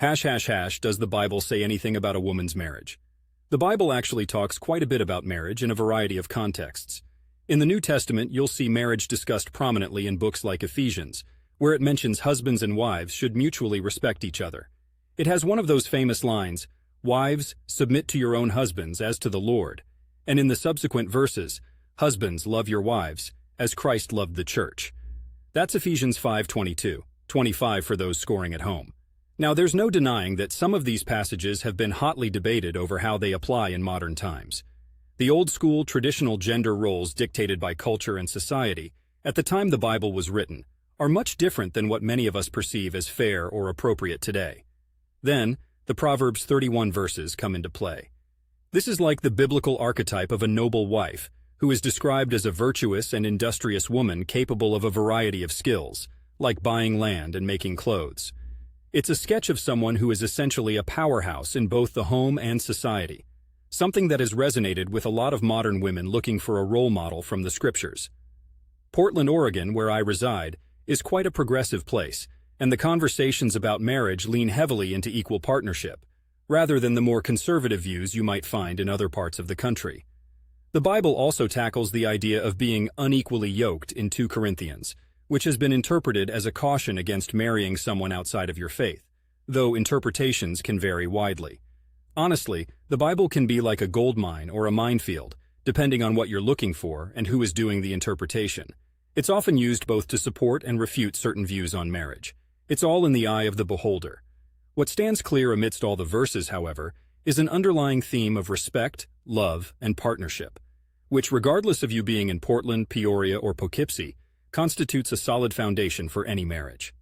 Does the Bible say anything about a woman's marriage? The Bible actually talks quite a bit about marriage in a variety of contexts. In the New Testament, you'll see marriage discussed prominently in books like Ephesians, where it mentions husbands and wives should mutually respect each other. It has one of those famous lines, "Wives, submit to your own husbands as to the Lord," and in the subsequent verses, "Husbands, love your wives, as Christ loved the church." That's Ephesians 5:22, 25 for those scoring at home. Now, there's no denying that some of these passages have been hotly debated over how they apply in modern times. The old-school, traditional gender roles dictated by culture and society, at the time the Bible was written, are much different than what many of us perceive as fair or appropriate today. Then, the Proverbs 31 verses come into play. This is like the biblical archetype of a noble wife, who is described as a virtuous and industrious woman capable of a variety of skills, like buying land and making clothes. It's a sketch of someone who is essentially a powerhouse in both the home and society, something that has resonated with a lot of modern women looking for a role model from the scriptures. Portland, Oregon, where I reside, is quite a progressive place, and the conversations about marriage lean heavily into equal partnership, rather than the more conservative views you might find in other parts of the country. The Bible also tackles the idea of being unequally yoked in 2 Corinthians, which has been interpreted as a caution against marrying someone outside of your faith, though interpretations can vary widely. Honestly, the Bible can be like a goldmine or a minefield, depending on what you're looking for and who is doing the interpretation. It's often used both to support and refute certain views on marriage. It's all in the eye of the beholder. What stands clear amidst all the verses, however, is an underlying theme of respect, love, and partnership, which, regardless of you being in Portland, Peoria, or Poughkeepsie, constitutes a solid foundation for any marriage.